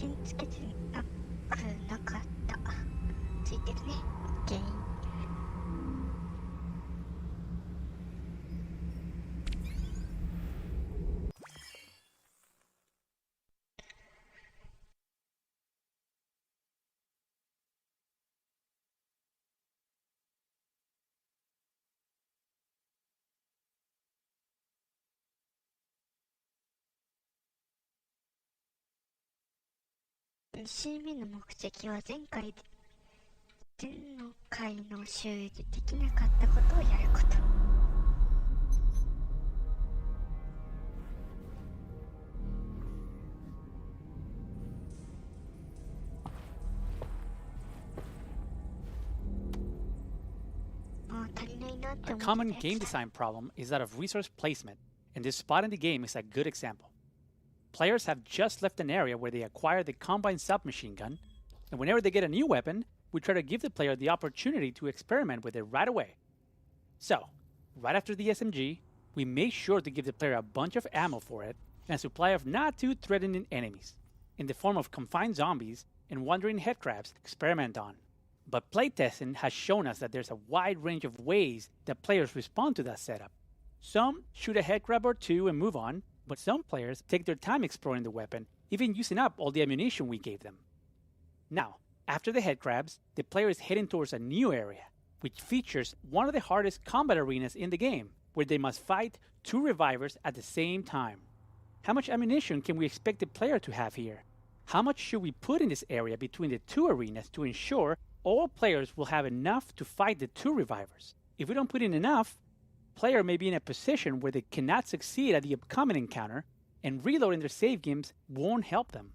全つけてなかった。ついてるね。原因。2週目の目的は前の回の週でできなかったことをやること。A common game design problem is that of resource placement, and this spot in the game is a good example. Players have just left an area where they acquired the combine submachine gun, and whenever they get a new weapon, we try to give the player the opportunity to experiment with it right away. So, right after the SMG, we make sure to give the player a bunch of ammo for it and a supply of not too threatening enemies, in the form of confined zombies and wandering headcrabs to experiment on. But playtesting has shown us that there's a wide range of ways that players respond to that setup. Some shoot a headcrab or two and move on, but some players take their time exploring the weapon, even using up all the ammunition we gave them. Now, after the headcrabs, the player is heading towards a new area, which features one of the hardest combat arenas in the game, where they must fight 2 revivers at the same time. How much ammunition can we expect the player to have here? How much should we put in this area between the 2 arenas to ensure all players will have enough to fight the 2 revivers? If we don't put in enough, player may be in a position where they cannot succeed at the upcoming encounter, and reloading their save games won't help them.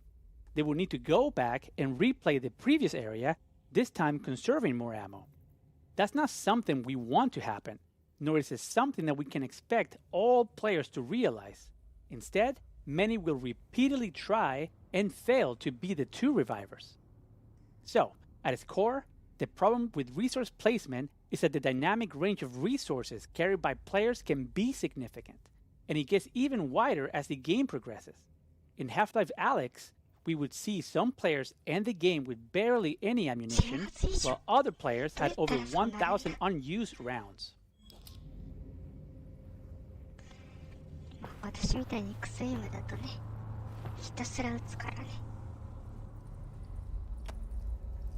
They will need to go back and replay the previous area, this time conserving more ammo. That's not something we want to happen, nor is it something that we can expect all players to realize. Instead, many will repeatedly try and fail to be the 2 revivers. So, at its core, the problem with resource placement is that the dynamic range of resources carried by players can be significant, and it gets even wider as the game progresses. In Half-Life Alyx, we would see some players end the game with barely any ammunition, while other players had over 1,000 unused rounds.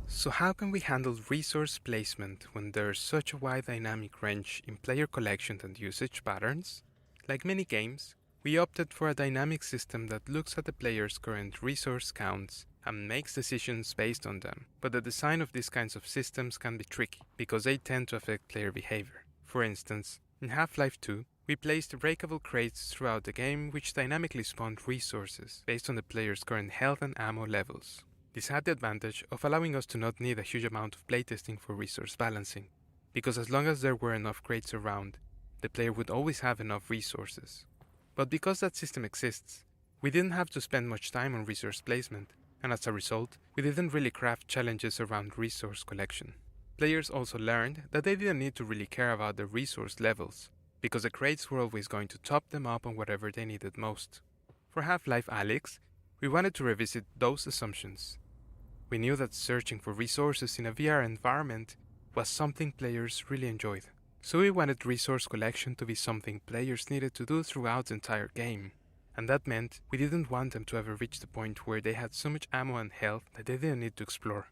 So how can we handle resource placement when there's such a wide dynamic range in player collection and usage patterns? Like many games, we opted for a dynamic system that looks at the player's current resource counts and makes decisions based on them. But the design of these kinds of systems can be tricky, because they tend to affect player behavior. For instance, in Half-Life 2, we placed breakable crates throughout the game which dynamically spawned resources based on the player's current health and ammo levels. This had the advantage of allowing us to not need a huge amount of playtesting for resource balancing, because as long as there were enough crates around, the player would always have enough resources. But because that system exists, we didn't have to spend much time on resource placement, and as a result, we didn't really craft challenges around resource collection. Players also learned that they didn't need to really care about the resource levels, because the crates were always going to top them up on whatever they needed most. For Half-Life Alyx, we wanted to revisit those assumptions. We knew that searching for resources in a VR environment was something players really enjoyed. So we wanted resource collection to be something players needed to do throughout the entire game. And that meant we didn't want them to ever reach the point where they had so much ammo and health that they didn't need to explore.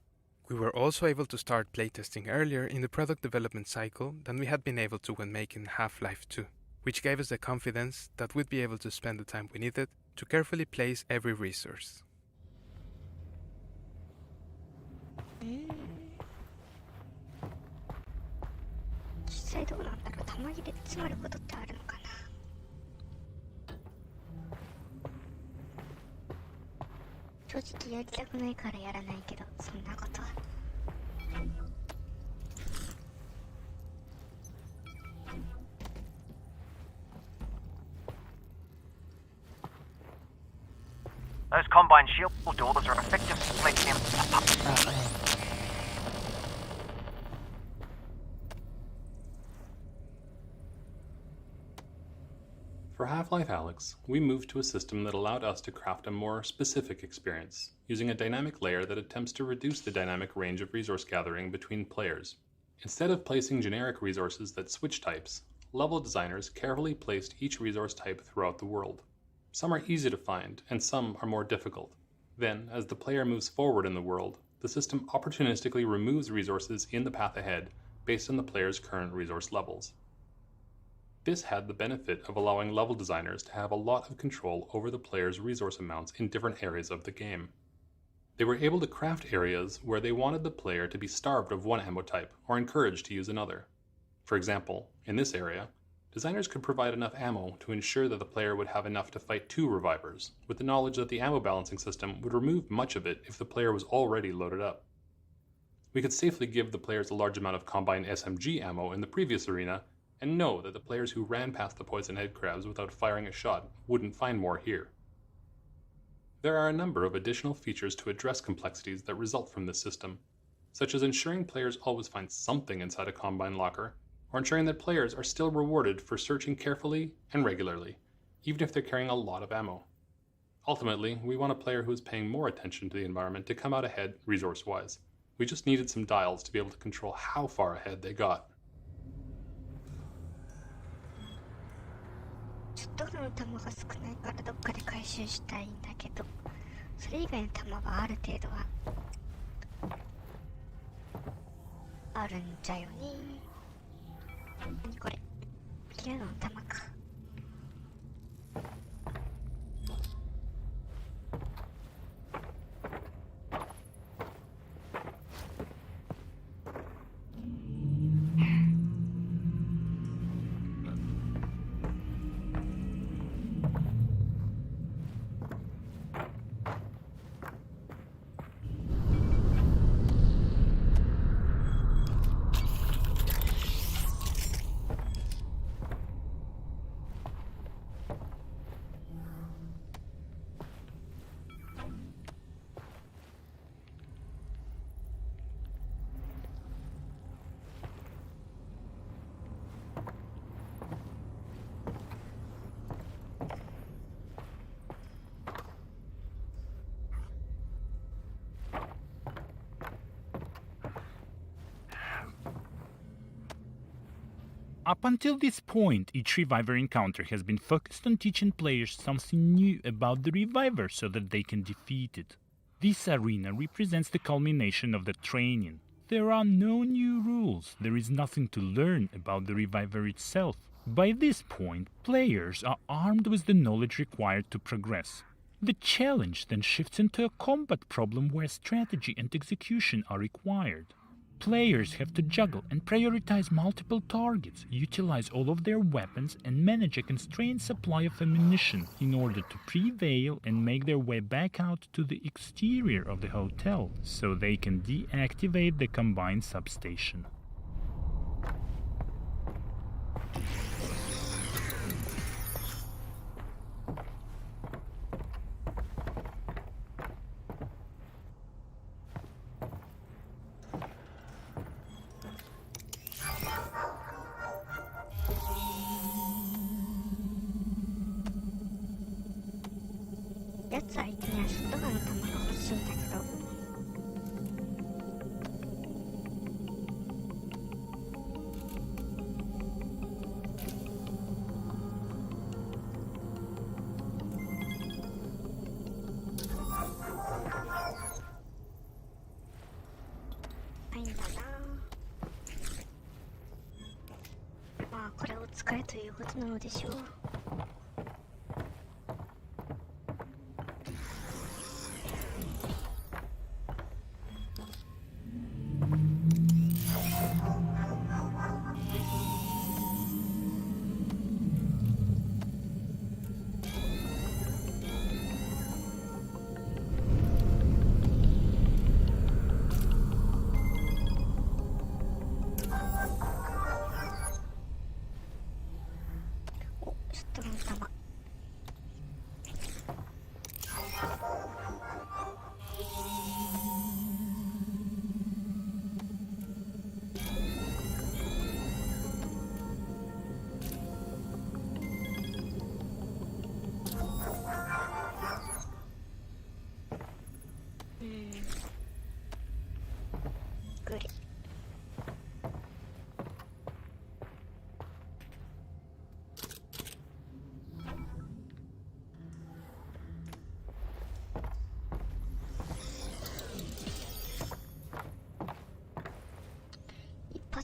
We were also able to start playtesting earlier in the product development cycle than we had been able to when making Half-Life 2, which gave us the confidence that we'd be able to spend the time we needed to carefully place every resource. Those combine shield doors are effective splitting him. For For Half-Life Alyx, we moved to a system that allowed us to craft a more specific experience, using a dynamic layer that attempts to reduce the dynamic range of resource gathering between players. Instead of placing generic resources that switch types, level designers carefully placed each resource type throughout the world. Some are easy to find, and some are more difficult. Then, as the player moves forward in the world, the system opportunistically removes resources in the path ahead based on the player's current resource levels. This had the benefit of allowing level designers to have a lot of control over the player's resource amounts in different areas of the game. They were able to craft areas where they wanted the player to be starved of one ammo type or encouraged to use another. For example, in this area, designers could provide enough ammo to ensure that the player would have enough to fight 2 revivers, with the knowledge that the ammo balancing system would remove much of it if the player was already loaded up. We could safely give the players a large amount of Combine SMG ammo in the previous arena, and know that the players who ran past the poison head crabs without firing a shot wouldn't find more here. There are a number of additional features to address complexities that result from this system, such as ensuring players always find something inside a Combine locker, or ensuring that players are still rewarded for searching carefully and regularly, even if they're carrying a lot of ammo. Ultimately, we want a player who is paying more attention to the environment to come out ahead resource-wise. We just needed some dials to be able to control how far ahead they got. ちょっとの弾が少ないからどっかで回収したいんだけど、それ以外の弾はある程度はあるんじゃよね。何これ、9の弾か。Up until this point, each Reviver encounter has been focused on teaching players something new about the Reviver so that they can defeat it. This arena represents the culmination of the training. There are no new rules, there is nothing to learn about the Reviver itself. By this point, players are armed with the knowledge required to progress. The challenge then shifts into a combat problem where strategy and execution are required. Players have to juggle and prioritize multiple targets, utilize all of their weapons, and manage a constrained supply of ammunition in order to prevail and make their way back out to the exterior of the hotel so they can deactivate the combined substation.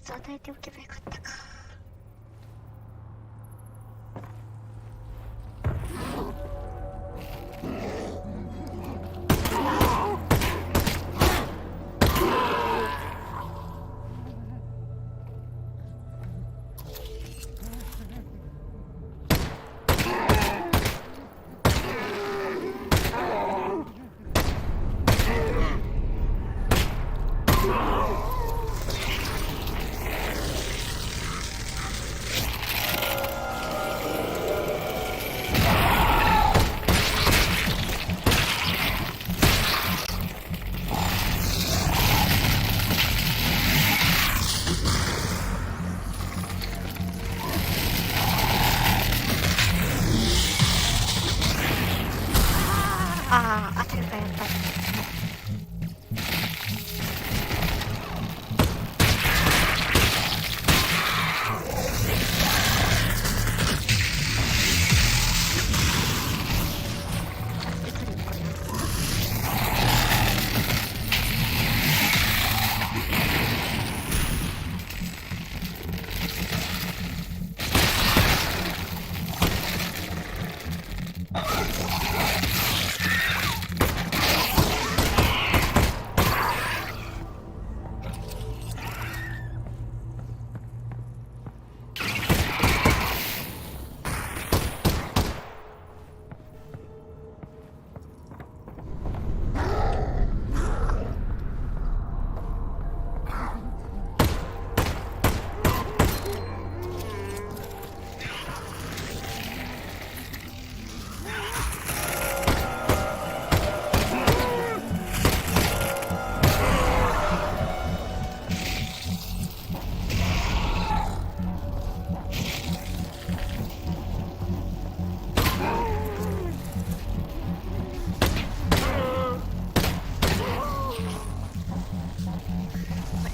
発を与えておけばよかったか。ああ、当たるかやっぱり。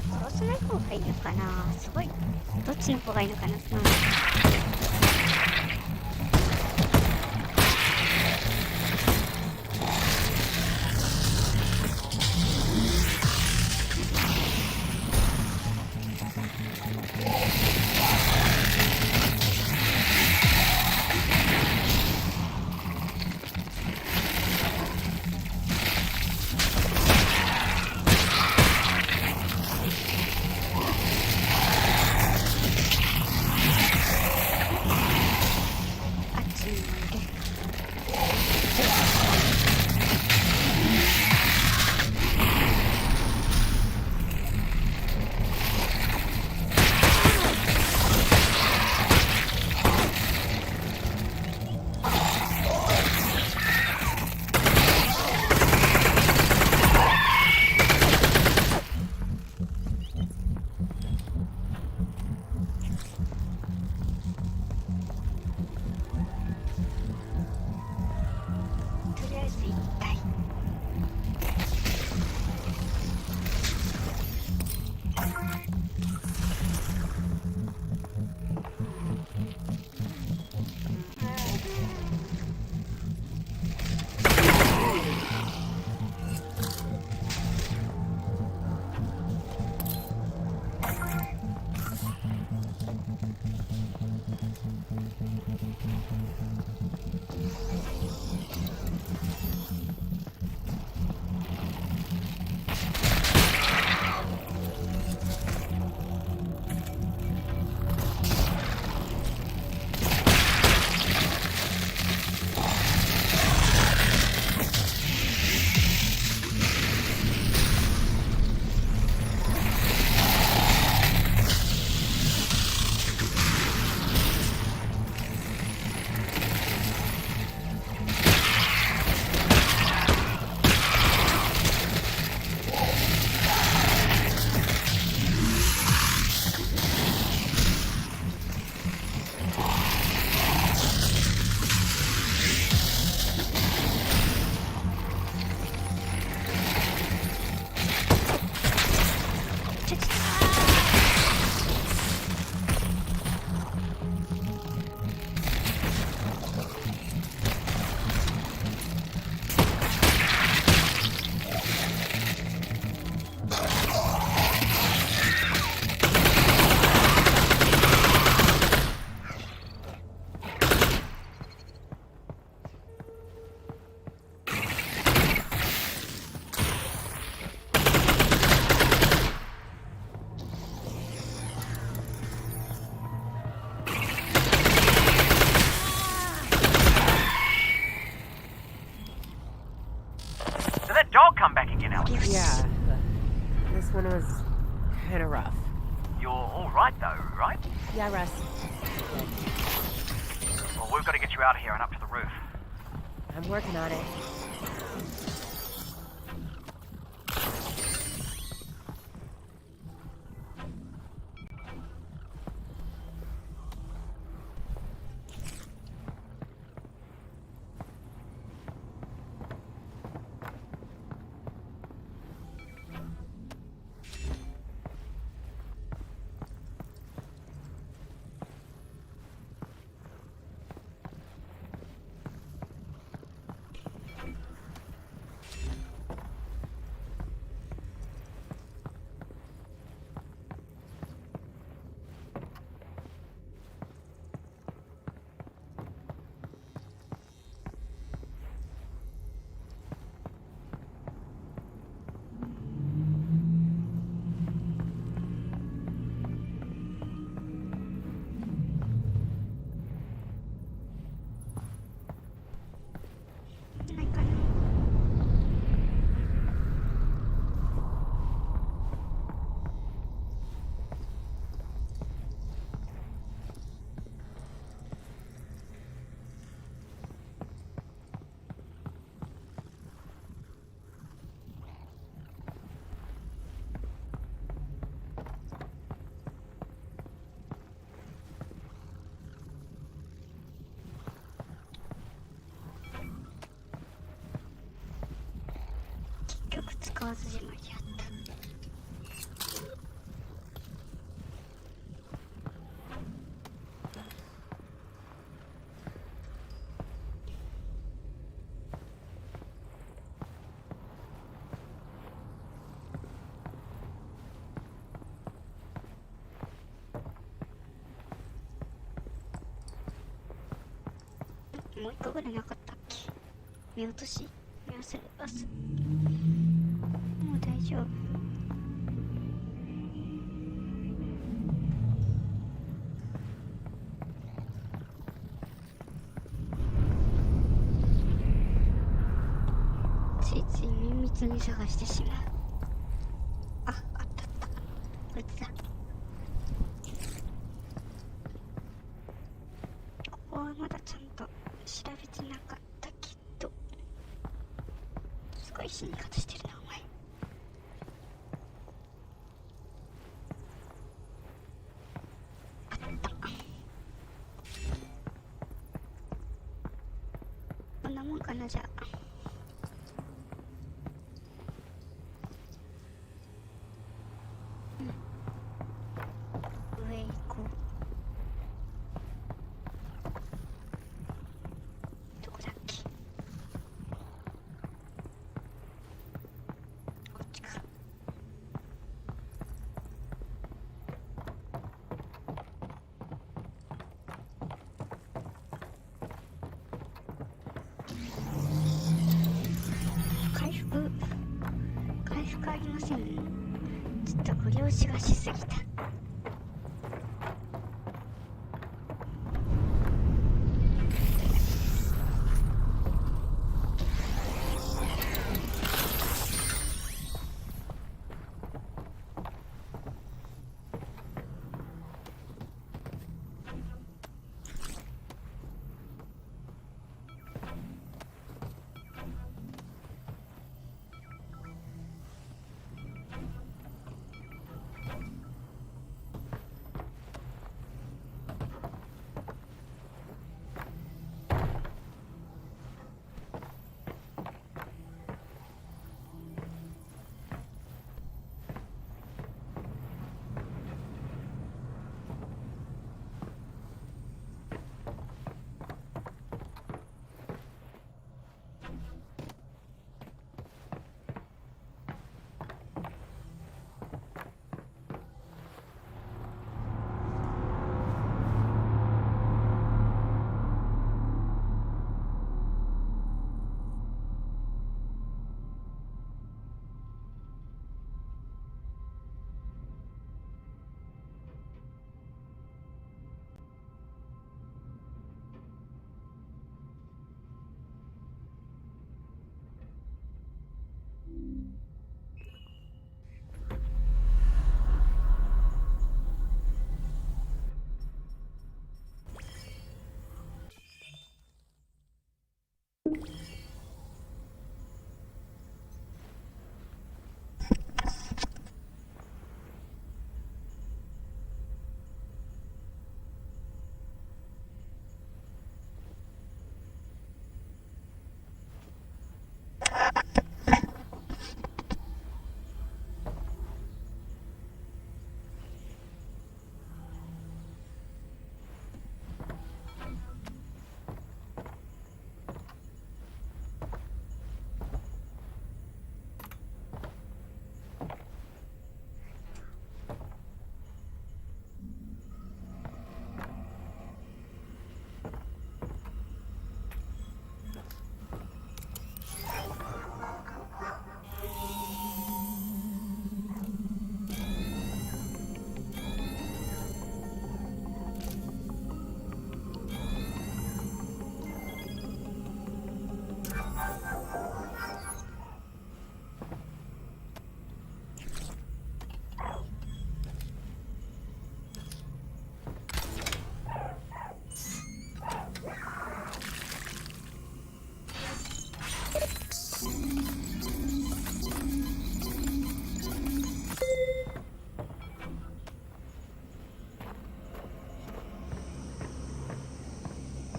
殺さない方がいいのかな。すごい。どっちの方がいいのかな。あっちにもいる。right though, right? Yeah, Russ. Well, we've got to get you out of here and up to the roof. I'm working on it.ないかな。結局使わずじまいでやった。もう一個ぐらいなかったっけ。見落とし見忘れます。もう大丈夫。ついつい綿密に探してしまう。あったあった。こいつだ。ここはまだちゃんと調べてなかったけど、すごい死に方してるなお前。あった。こんなもんかな。じゃあ上行こう。どこだっけ。こっちか。回復ありません。ちょっとご了承がしすぎた。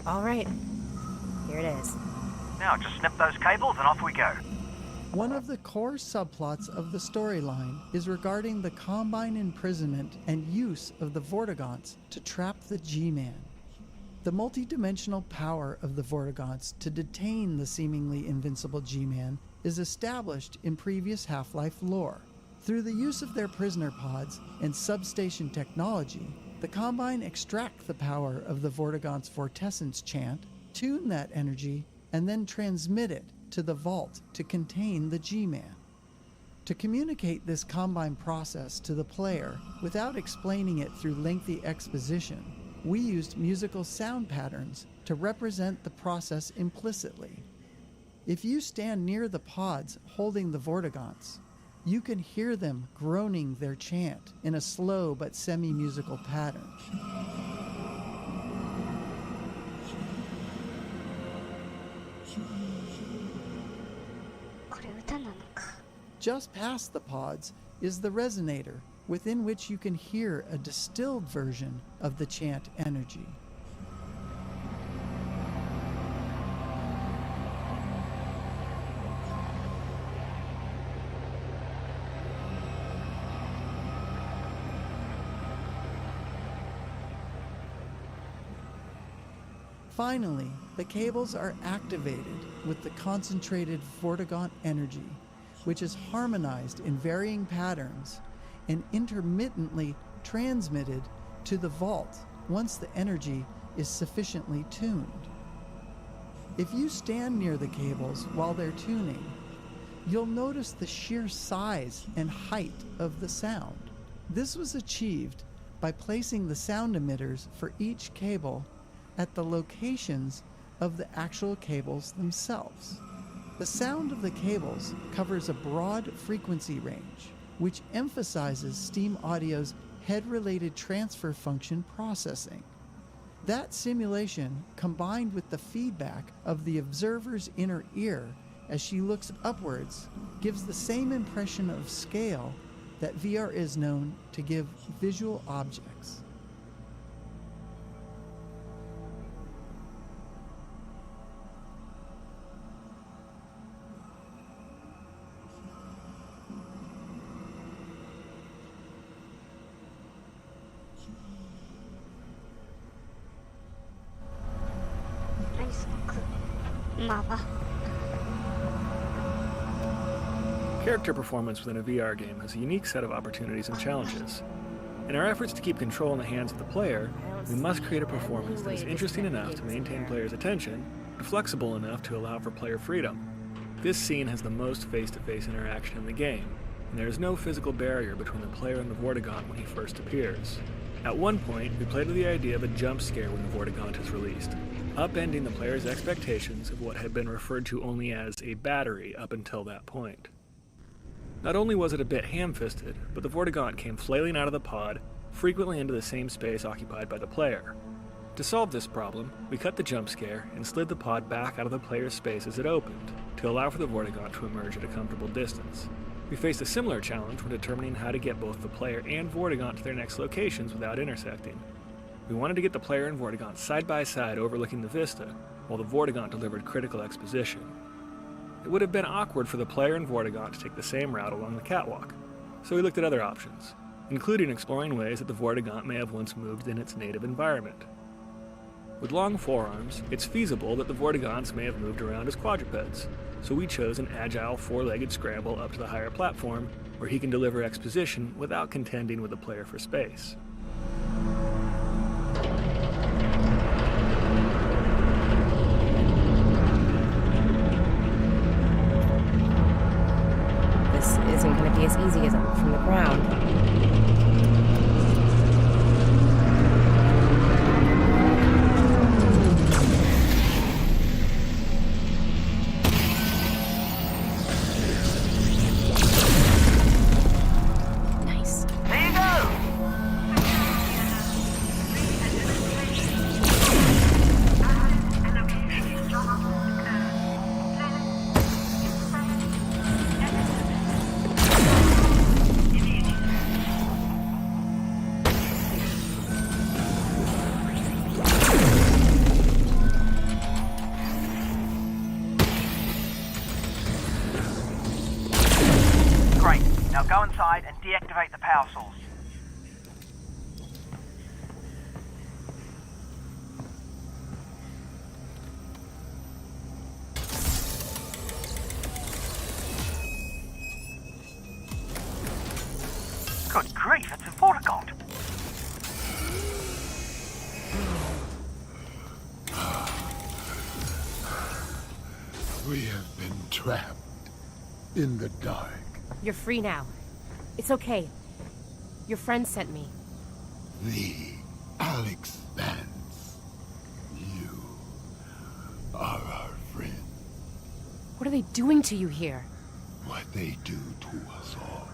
All right. Here it is. Now just snip those cables and off we go. One of the core subplots of the storyline is regarding the Combine imprisonment and use of the Vortigaunts to trap the G-Man. The multidimensional power of the Vortigaunts to detain the seemingly invincible G-Man is established in previous Half-Life lore. Through the use of their prisoner pods and substation technology, the Combine extract the power of the Vortigaunts' Vortessence chant, tune that energy, and then transmit it to the vault to contain the G-Man. To communicate this Combine process to the player without explaining it through lengthy exposition, we used musical sound patterns to represent the process implicitly. If you stand near the pods holding the Vortigaunts, you can hear them groaning their chant in a slow but semi-musical pattern. Just past the pods is the resonator, within which you can hear a distilled version of the chant energy. Finally, the cables are activated with the concentrated Vortigaunt energy, which is harmonized in varying patterns and intermittently transmitted to the vault once the energy is sufficiently tuned. If you stand near the cables while they're tuning, you'll notice the sheer size and height of the sound. This was achieved by placing the sound emitters for each cable at the locations of the actual cables themselves. The sound of the cables covers a broad frequency range, which emphasizes Steam Audio's head-related transfer function processing. That simulation, combined with the feedback of the observer's inner ear as she looks upwards, gives the same impression of scale that VR is known to give visual objects. Character performance within a VR game has a unique set of opportunities and challenges. In our efforts to keep control in the hands of the player, we must create a performance that is interesting enough to maintain players' attention, and flexible enough to allow for player freedom. This scene has the most face-to-face interaction in the game, and there is no physical barrier between the player and the Vortigaunt when he first appears. At one point, we played with the idea of a jump scare when the Vortigaunt is released, upending the player's expectations of what had been referred to only as a battery up until that point. Not only was it a bit ham-fisted, but the Vortigaunt came flailing out of the pod, frequently into the same space occupied by the player. To solve this problem, we cut the jump scare and slid the pod back out of the player's space as it opened, to allow for the Vortigaunt to emerge at a comfortable distance. We faced a similar challenge when determining how to get both the player and Vortigaunt to their next locations without intersecting. We wanted to get the player and Vortigaunt side by side overlooking the vista, while the Vortigaunt delivered critical exposition. It would have been awkward for the player and Vortigaunt to take the same route along the catwalk, so we looked at other options, including exploring ways that the Vortigaunt may have once moved in its native environment. With long forearms, it's feasible that the Vortigaunts may have moved around as quadrupeds, so we chose an agile four-legged scramble up to the higher platform, where he can deliver exposition without contending with the player for space. This isn't going to be as easy as it looks from the ground. Great. Now go inside and deactivate the power source. Good grief, it's a Vortigaunt. We have been trapped in the dark. You're free now. It's okay. Your friend sent me. The Alex Vance. You are our friend. What are they doing to you here? What they do to us all.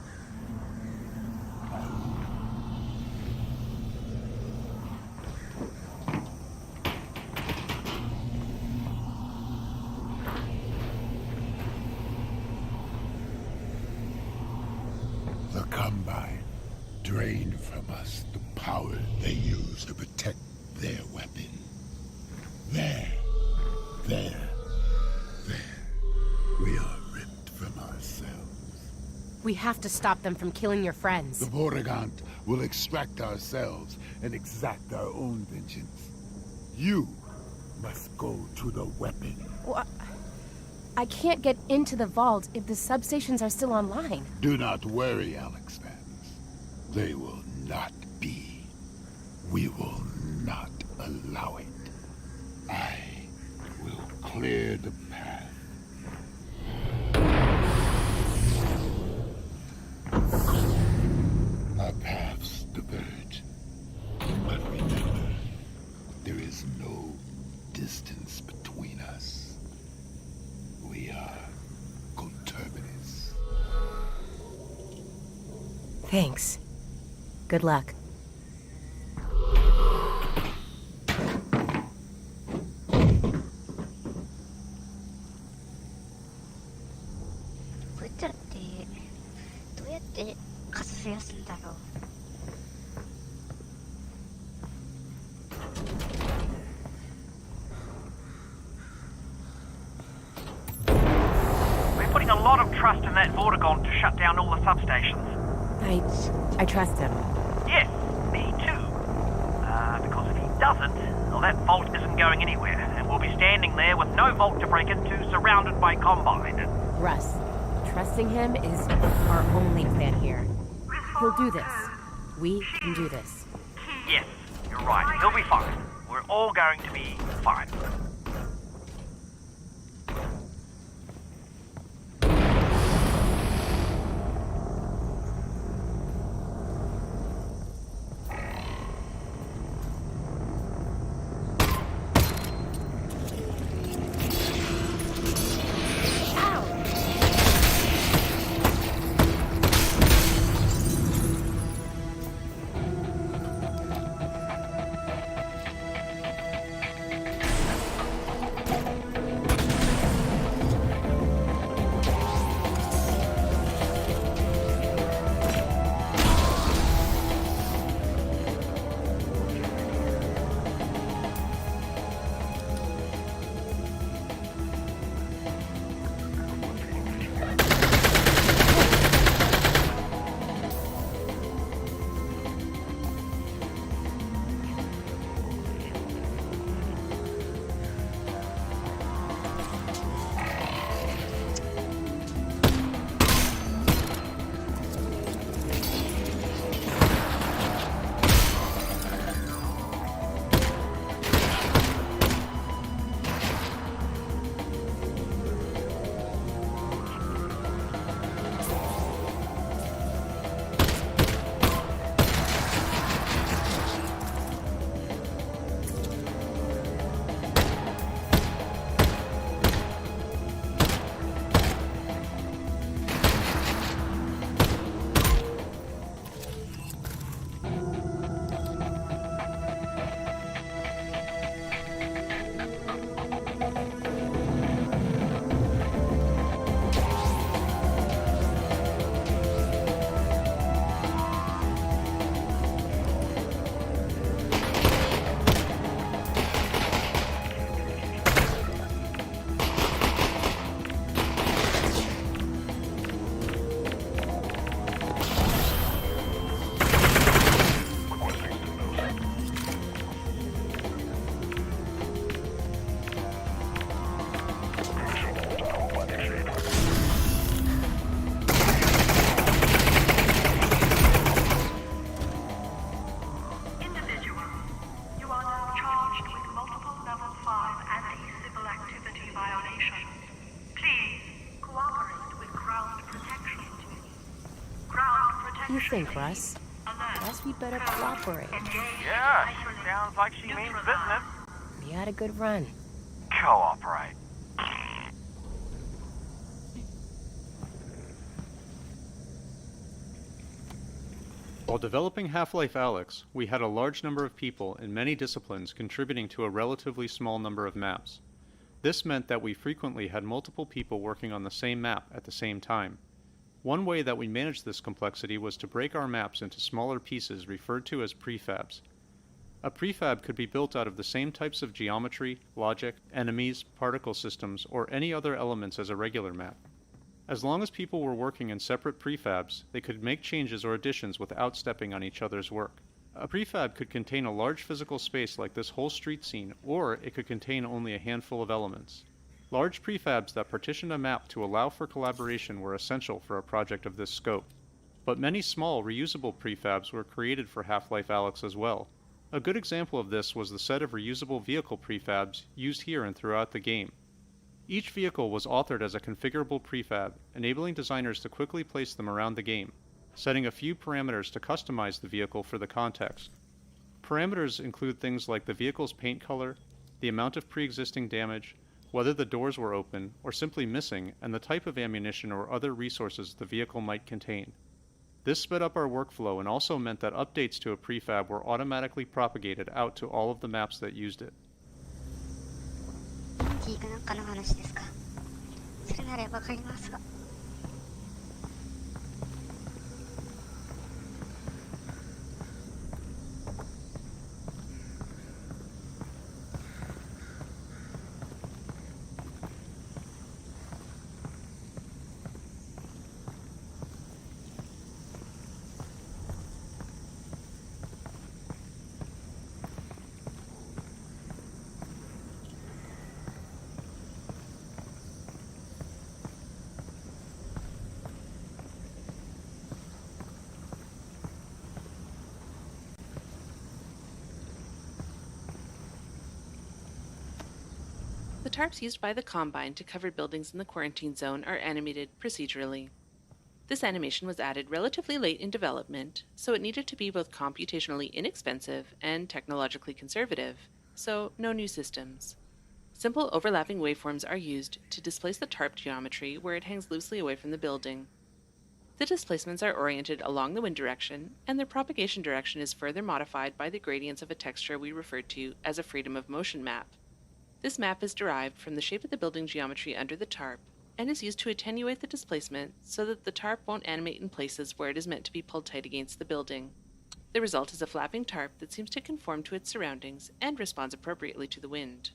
The Combine drained from us the power they use to protect their weapon. There. We are ripped from ourselves. We have to stop them from killing your The friends. Vortigaunt will extract ourselves and exact our own vengeance. You must go to the weapon. Well, I can't get into the vault if the substations are still online. Do not worry, Alex Vance. They will not be. We will not allow it. I will clear the path. Our paths diverge. But remember, there is no distance between us. We are coterminous. Thanks. Good luck. We're putting a lot of trust in that Vortigaunt to shut down all the substations. I trust him. Yes, me too. Because if he doesn't, well, that vault isn't going anywhere, and we'll be standing there with no vault to break into, surrounded by Combine. Russ, trusting him is our only plan here. He'll do this. We can do this. Yes, you're right. He'll be fine. We're all going to be fine. think, Russ? Guess we better cooperate. Yeah, sounds like she means business. We had a good run. Cooperate. While developing Half-Life Alyx, we had a large number of people in many disciplines contributing to a relatively small number of maps. This meant that we frequently had multiple people working on the same map at the same time. One way that we managed this complexity was to break our maps into smaller pieces referred to as prefabs. A prefab could be built out of the same types of geometry, logic, enemies, particle systems, or any other elements as a regular map. As long as people were working in separate prefabs, they could make changes or additions without stepping on each other's work. A prefab could contain a large physical space like this whole street scene, or it could contain only a handful of elements. Large prefabs that partitioned a map to allow for collaboration were essential for a project of this scope. But many small, reusable prefabs were created for Half-Life Alyx as well. A good example of this was the set of reusable vehicle prefabs used here and throughout the game. Each vehicle was authored as a configurable prefab, enabling designers to quickly place them around the game, setting a few parameters to customize the vehicle for the context. Parameters include things like the vehicle's paint color, the amount of pre-existing damage, whether the doors were open or simply missing, and the type of ammunition or other resources the vehicle might contain. This sped up our workflow and also meant that updates to a prefab were automatically propagated out to all of the maps that used it. 聞くなんかの話ですか。それならわかりますが。The tarps used by the Combine to cover buildings in the quarantine zone are animated procedurally. This animation was added relatively late in development, so it needed to be both computationally inexpensive and technologically conservative, so no new systems. Simple overlapping waveforms are used to displace the tarp geometry where it hangs loosely away from the building. The displacements are oriented along the wind direction, and their propagation direction is further modified by the gradients of a texture we referred to as a freedom of motion map. This map is derived from the shape of the building geometry under the tarp, and is used to attenuate the displacement so that the tarp won't animate in places where it is meant to be pulled tight against the building. The result is a flapping tarp that seems to conform to its surroundings and responds appropriately to the wind.